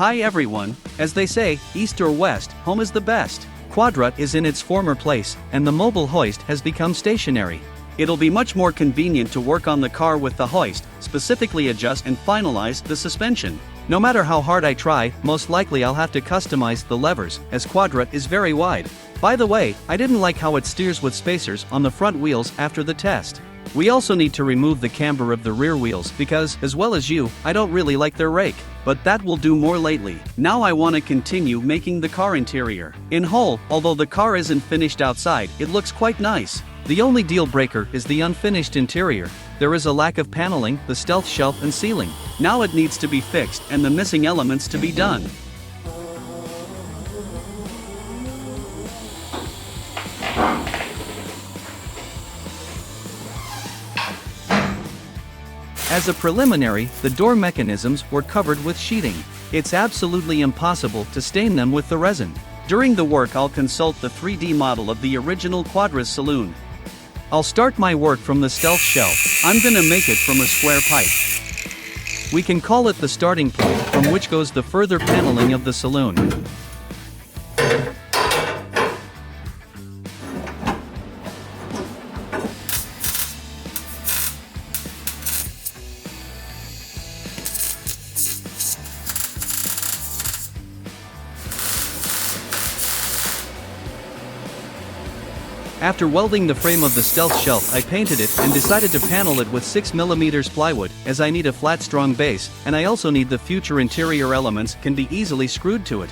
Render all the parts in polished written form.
Hi everyone, as they say, east or west, home is the best. Quadra is in its former place, and the mobile hoist has become stationary. It'll be much more convenient to work on the car with the hoist, specifically adjust and finalize the suspension. No matter how hard I try, most likely I'll have to customize the levers, as Quadra is very wide. By the way, I didn't like how it steers with spacers on the front wheels after the test. We also need to remove the camber of the rear wheels because, as well as you, I don't really like their rake. But that will do more lately. Now I want to continue making the car interior. In whole, although the car isn't finished outside, it looks quite nice. The only deal breaker is the unfinished interior. There is a lack of paneling, the stealth shelf and ceiling. Now it needs to be fixed and the missing elements to be done. As a preliminary, the door mechanisms were covered with sheeting. It's absolutely impossible to stain them with the resin. During the work I'll consult the 3D model of the original Quadra's saloon. I'll start my work from the stealth shelf. I'm gonna make it from a square pipe. We can call it the starting point, from which goes the further paneling of the saloon. After welding the frame of the stealth shelf, I painted it and decided to panel it with 6mm plywood, as I need a flat strong base, and I also need the future interior elements can be easily screwed to it.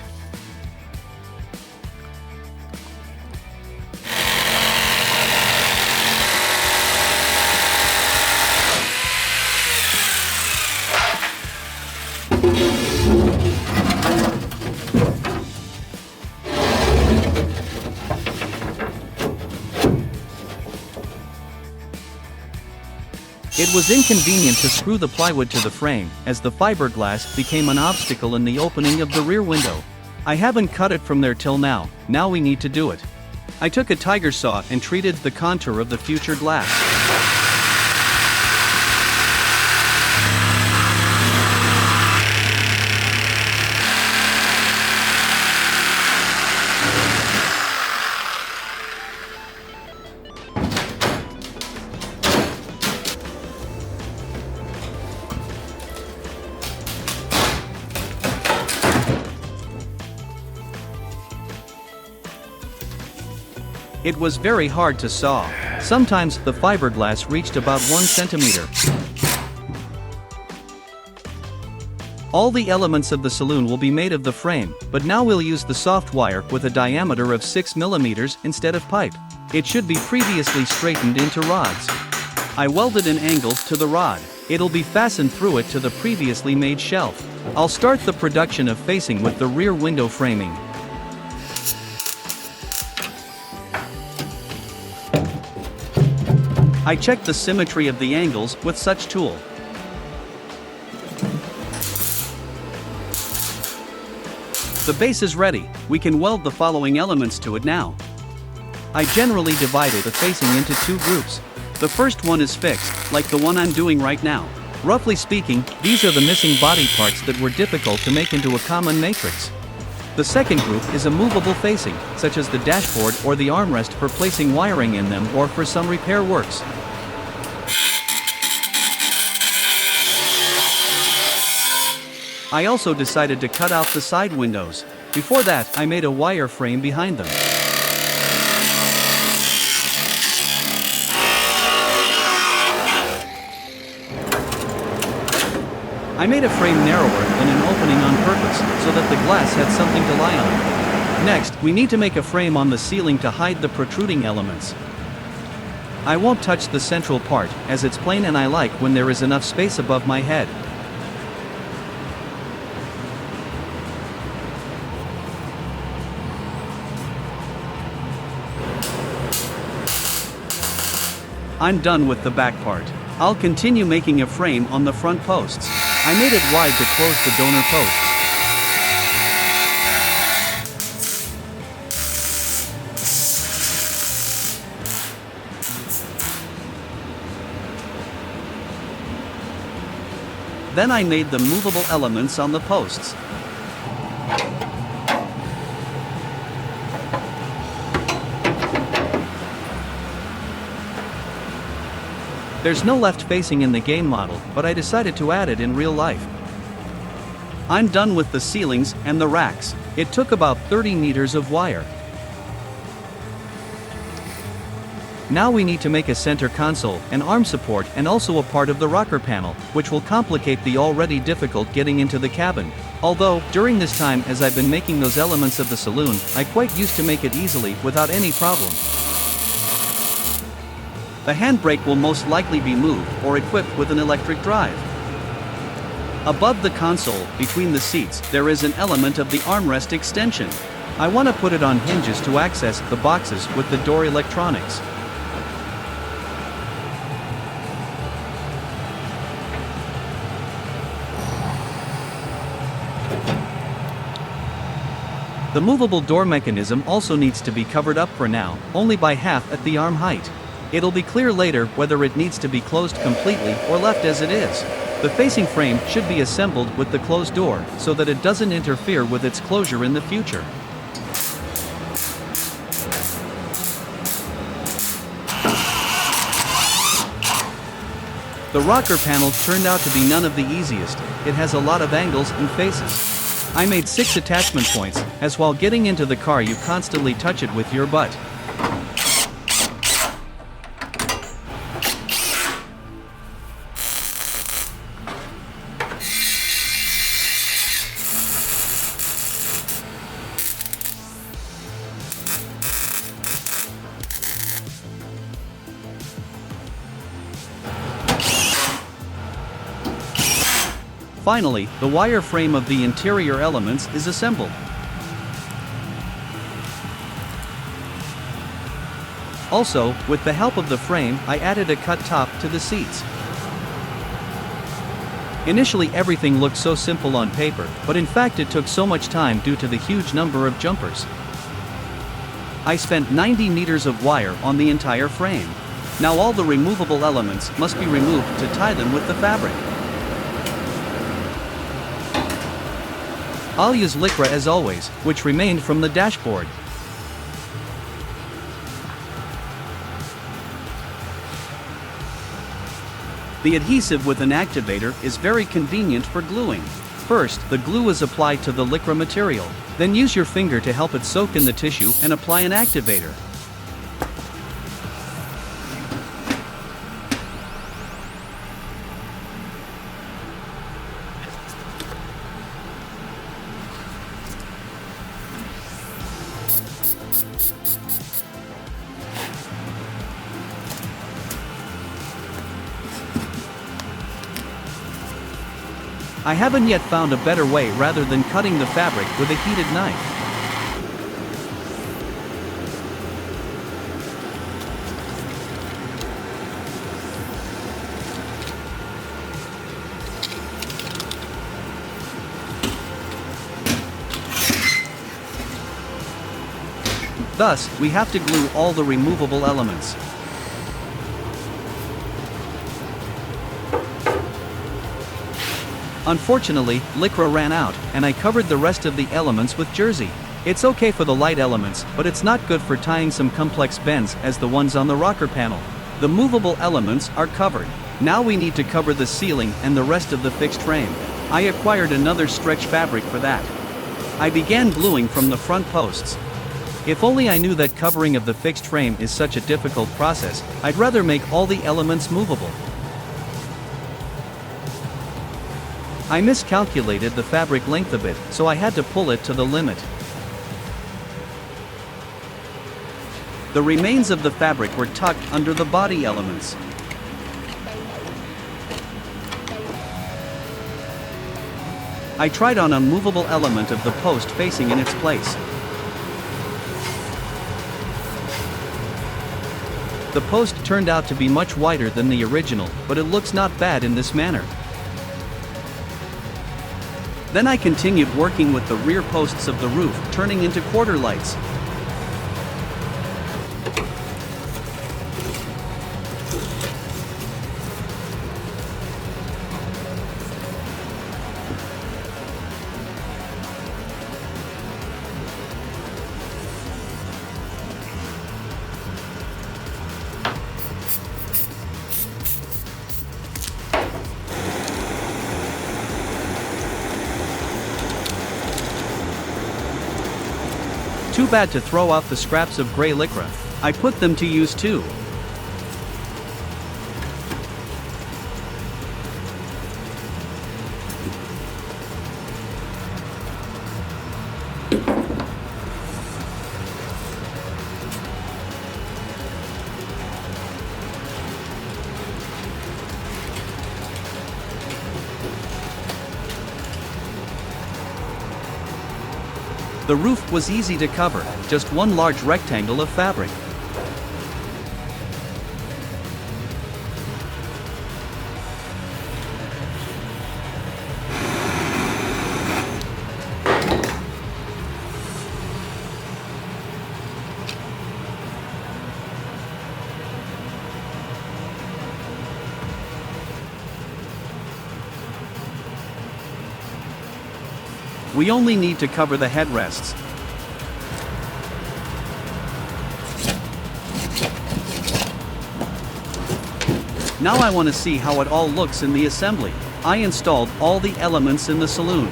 It was inconvenient to screw the plywood to the frame, as the fiberglass became an obstacle in the opening of the rear window. I haven't cut it from there till now we need to do it. I took a tiger saw and treated the contour of the future glass. It was very hard to saw. Sometimes the fiberglass reached about 1 centimeter. All the elements of the saloon will be made of the frame, but now we'll use the soft wire with a diameter of 6mm instead of pipe. It should be previously straightened into rods. I welded an angle to the rod. It'll be fastened through it to the previously made shelf. I'll start the production of facing with the rear window framing. I checked the symmetry of the angles with such tool. The base is ready. We can weld the following elements to it now. I generally divided the facing into 2 groups. The first one is fixed, like the one I'm doing right now. Roughly speaking, these are the missing body parts that were difficult to make into a common matrix. The second group is a movable facing, such as the dashboard or the armrest for placing wiring in them or for some repair works. I also decided to cut out the side windows. Before that, I made a wire frame behind them. I made a frame narrower than an opening on purpose, so that the glass had something to lie on. Next, we need to make a frame on the ceiling to hide the protruding elements. I won't touch the central part, as it's plain and I like when there is enough space above my head. I'm done with the back part. I'll continue making a frame on the front posts. I made it wide to close the donor posts. Then I made the movable elements on the posts. There's no left facing in the game model, but I decided to add it in real life. I'm done with the ceilings and the racks. It took about 30 meters of wire. Now we need to make a center console, an arm support, and also a part of the rocker panel, which will complicate the already difficult getting into the cabin. Although, during this time as I've been making those elements of the saloon, I quite used to make it easily without any problem. The handbrake will most likely be moved or equipped with an electric drive. Above the console, between the seats, there is an element of the armrest extension. I want to put it on hinges to access the boxes with the door electronics. The movable door mechanism also needs to be covered up for now, only by half at the arm height. It'll be clear later whether it needs to be closed completely or left as it is. The facing frame should be assembled with the closed door so that it doesn't interfere with its closure in the future. The rocker panel turned out to be none of the easiest. It has a lot of angles and faces. I made 6 attachment points, as while getting into the car you constantly touch it with your butt. Finally, the wire frame of the interior elements is assembled. Also, with the help of the frame, I added a cut top to the seats. Initially everything looked so simple on paper, but in fact it took so much time due to the huge number of jumpers. I spent 90 meters of wire on the entire frame. Now all the removable elements must be removed to tie them with the fabric. I'll use Lycra as always, which remained from the dashboard. The adhesive with an activator is very convenient for gluing. First, the glue is applied to the Lycra material, then use your finger to help it soak in the tissue and apply an activator. I haven't yet found a better way rather than cutting the fabric with a heated knife. Thus, we have to glue all the removable elements. Unfortunately, Lycra ran out, and I covered the rest of the elements with jersey. It's okay for the light elements, but it's not good for tying some complex bends as the ones on the rocker panel. The movable elements are covered. Now we need to cover the ceiling and the rest of the fixed frame. I acquired another stretch fabric for that. I began gluing from the front posts. If only I knew that covering of the fixed frame is such a difficult process, I'd rather make all the elements movable. I miscalculated the fabric length a bit, so I had to pull it to the limit. The remains of the fabric were tucked under the body elements. I tried on a movable element of the post facing in its place. The post turned out to be much wider than the original, but it looks not bad in this manner. Then I continued working with the rear posts of the roof, turning into quarter lights. Too bad to throw out the scraps of gray lycra. I put them to use too. The roof was easy to cover, just one large rectangle of fabric. We only need to cover the headrests. Now I want to see how it all looks in the assembly. I installed all the elements in the saloon.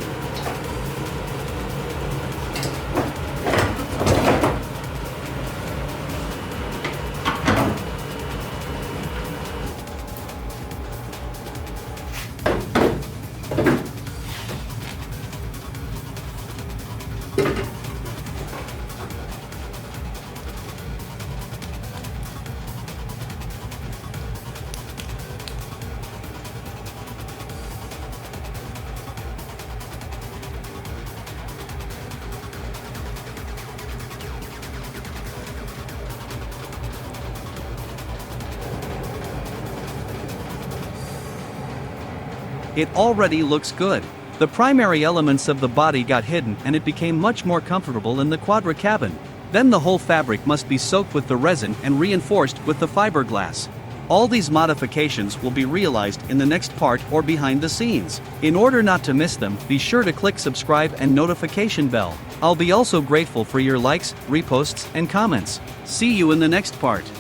It already looks good. The primary elements of the body got hidden and it became much more comfortable in the Quadra cabin. Then the whole fabric must be soaked with the resin and reinforced with the fiberglass. All these modifications will be realized in the next part or behind the scenes. In order not to miss them, be sure to click subscribe and notification bell. I'll be also grateful for your likes, reposts, and comments. See you in the next part.